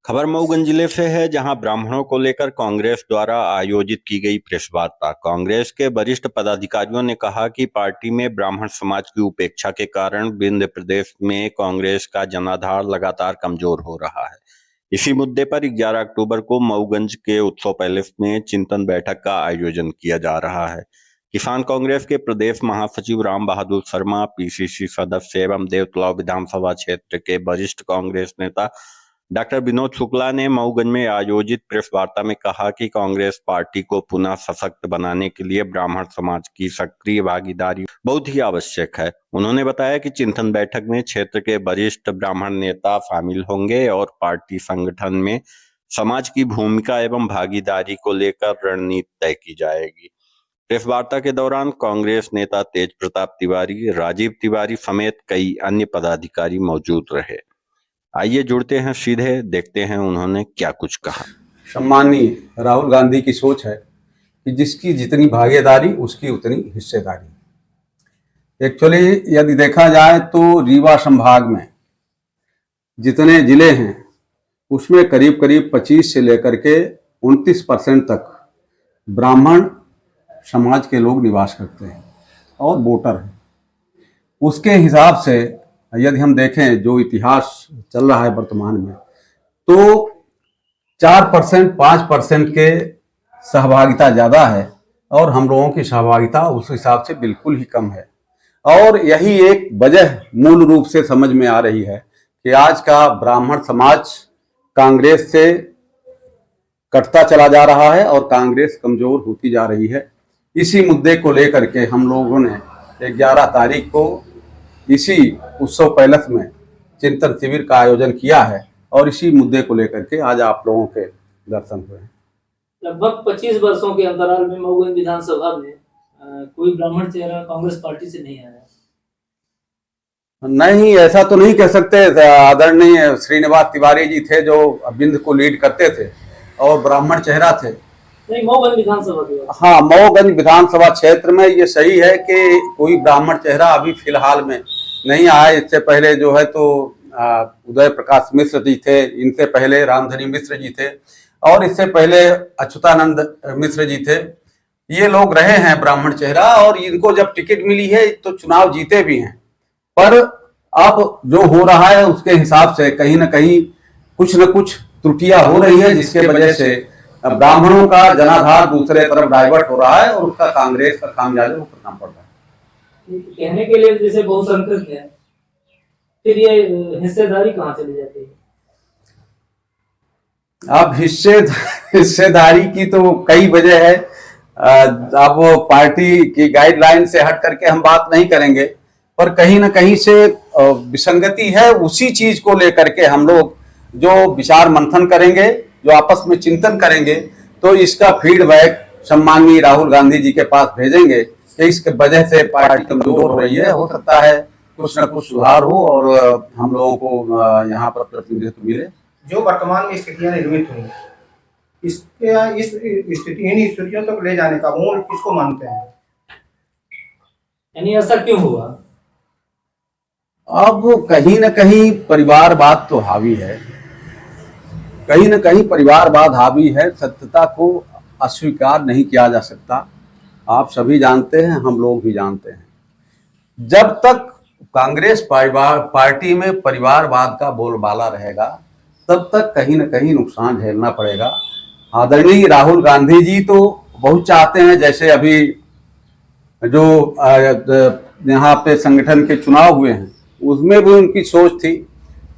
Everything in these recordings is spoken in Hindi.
खबर मऊगंज जिले से है, जहां ब्राह्मणों को लेकर कांग्रेस द्वारा आयोजित की गई प्रेस वार्ता। कांग्रेस के वरिष्ठ पदाधिकारियों ने कहा कि पार्टी में ब्राह्मण समाज की उपेक्षा के कारण विंध्य प्रदेश में कांग्रेस का जनाधार लगातार कमजोर हो रहा है। इसी मुद्दे पर 11 अक्टूबर को मऊगंज के उत्सव पैलेस में चिंतन बैठक का आयोजन किया जा रहा है। किसान कांग्रेस के प्रदेश महासचिव राम बहादुर शर्मा, पीसीसी सदस्य एवं देवतलाव विधानसभा क्षेत्र के वरिष्ठ कांग्रेस नेता डॉक्टर विनोद शुक्ला ने मऊगंज में आयोजित प्रेस वार्ता में कहा कि कांग्रेस पार्टी को पुनः सशक्त बनाने के लिए ब्राह्मण समाज की सक्रिय भागीदारी बहुत ही आवश्यक है। उन्होंने बताया कि चिंतन बैठक में क्षेत्र के वरिष्ठ ब्राह्मण नेता शामिल होंगे और पार्टी संगठन में समाज की भूमिका एवं भागीदारी को लेकर रणनीति तय की जाएगी। प्रेस वार्ता के दौरान कांग्रेस नेता तेज प्रताप तिवारी, राजीव तिवारी समेत कई अन्य पदाधिकारी मौजूद रहे। आइए जुड़ते हैं सीधे, देखते हैं उन्होंने क्या कुछ कहा। सम्माननीय राहुल गांधी की सोच है कि जिसकी जितनी भागीदारी उसकी उतनी हिस्सेदारी। एक्चुअली यदि देखा जाए तो रीवा संभाग में जितने जिले हैं उसमें करीब करीब 25 से लेकर के 29% तक ब्राह्मण समाज के लोग निवास करते हैं और वोटर हैं। उसके हिसाब से यदि हम देखें जो इतिहास चल रहा है वर्तमान में, तो 4% 5% के सहभागिता ज़्यादा है और हम लोगों की सहभागिता उस हिसाब से बिल्कुल ही कम है। और यही एक वजह मूल रूप से समझ में आ रही है कि आज का ब्राह्मण समाज कांग्रेस से कटता चला जा रहा है और कांग्रेस कमजोर होती जा रही है। इसी मुद्दे को लेकर के हम लोगों ने 11 तारीख को इसी उत्सव पैलेस में चिंतन शिविर का आयोजन किया है और इसी मुद्दे को लेकर के आज आप लोगों के दर्शन हुए हैं। लगभग 25 वर्षों के अंतराल में मऊगंज विधानसभा में कोई ब्राह्मण चेहरा कांग्रेस पार्टी से नहीं आया। नहीं, ऐसा तो नहीं कह सकते। आदरणीय श्रीनिवास तिवारी जी थे जो बिंद को लीड करते थे और ब्राह्मण चेहरा थे। नहीं, मऊगंज विधानसभा। हाँ, मऊगंज विधानसभा क्षेत्र में ये सही है कि कोई ब्राह्मण चेहरा अभी फिलहाल में नहीं आया। इससे पहले जो है तो उदय प्रकाश मिश्र जी थे, इनसे पहले रामधनी मिश्र जी थे और इससे पहले अच्युतानंद मिश्र जी थे। ये लोग रहे हैं ब्राह्मण चेहरा और इनको जब टिकट मिली है तो चुनाव जीते भी हैं। पर अब जो हो रहा है उसके हिसाब से कहीं ना कहीं कुछ न कुछ त्रुटियां हो रही है, जिसके वजह से ब्राह्मणों का जनाधार दूसरे तरफ डाइवर्ट हो रहा है और उसका कांग्रेस का खामियाजा भुगतना पड़ रहा है। कहने के लिए जैसे बहुसंख्यक है, फिर ये हिस्सेदारी कहाँ चली जाती है? अब हिस्सेदारी की तो कई वजह है। अब पार्टी की गाइडलाइन से हट करके हम बात नहीं करेंगे, पर कहीं ना कहीं से विसंगति है। उसी चीज को लेकर के हम लोग जो विचार मंथन करेंगे, जो आपस में चिंतन करेंगे, तो इसका फीडबैक सम्माननीय राहुल गांधी जी के पास भेजेंगे कि इसके वजह से पार्टी कमजोर हो रही है। हो सकता है कुछ न कुछ सुधार हो और हम लोगों को यहाँ पर प्रतिनिधित्व मिले। जो वर्तमान में स्थितियां निर्मित हुई, इस स्थितियों तक ले जाने का मूल किसको मानते हैं? यानी ऐसा क्यों हुआ? अब कहीं न कहीं परिवारवाद तो हावी है, कहीं न कहीं परिवारवाद हावी है। सत्यता को अस्वीकार नहीं किया जा सकता। आप सभी जानते हैं, हम लोग भी जानते हैं। जब तक कांग्रेस पार्टी में परिवारवाद का बोलबाला रहेगा तब तक कहीं न कहीं नुकसान झेलना पड़ेगा। आदरणीय राहुल गांधी जी तो बहुत चाहते हैं, जैसे अभी जो यहाँ पे संगठन के चुनाव हुए हैं उसमें भी उनकी सोच थी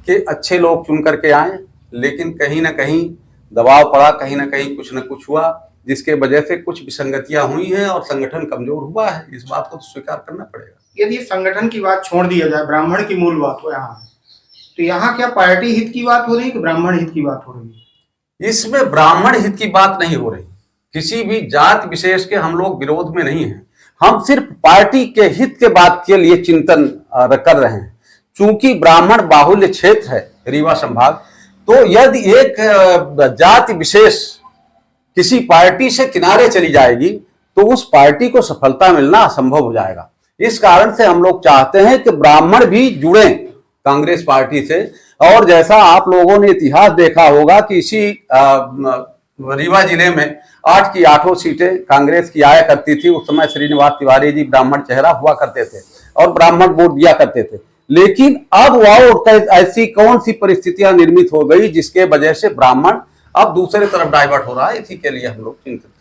कि अच्छे लोग चुन करके आए, लेकिन कहीं ना कहीं दबाव पड़ा, कहीं ना कहीं कुछ न कुछ हुआ, जिसके वजह से कुछ विसंगतियां हुई हैं और संगठन कमजोर हुआ है। इस बात को तो स्वीकार करना पड़ेगा। यदि संगठन की बात छोड़ दिया जाए, ब्राह्मण की मूल बात हो यहाँ, तो यहाँ क्या पार्टी हित की बात हो रही है कि ब्राह्मण हित की बात हो रही है? इसमें ब्राह्मण हित की बात नहीं हो रही। किसी भी जाति विशेष के हम लोग विरोध में नहीं है। हम सिर्फ पार्टी के हित के बात के लिए चिंतन कर रहे हैं। चूंकि ब्राह्मण बाहुल्य क्षेत्र है रीवा संभाग, तो यदि एक जाति विशेष किसी पार्टी से किनारे चली जाएगी तो उस पार्टी को सफलता मिलना असंभव हो जाएगा। इस कारण से हम लोग चाहते हैं कि ब्राह्मण भी जुड़ें कांग्रेस पार्टी से। और जैसा आप लोगों ने इतिहास देखा होगा कि इसी रीवा जिले में 8 की 8 सीटें कांग्रेस की आया करती थी। उस समय श्रीनिवास तिवारी जी ब्राह्मण चेहरा हुआ करते थे और ब्राह्मण वोट दिया करते थे। लेकिन अब वह ऐसी कौन सी परिस्थितियां निर्मित हो गई जिसके वजह से ब्राह्मण अब दूसरे तरफ डाइवर्ट हो रहा है, इसी के लिए हम लोग चिंतित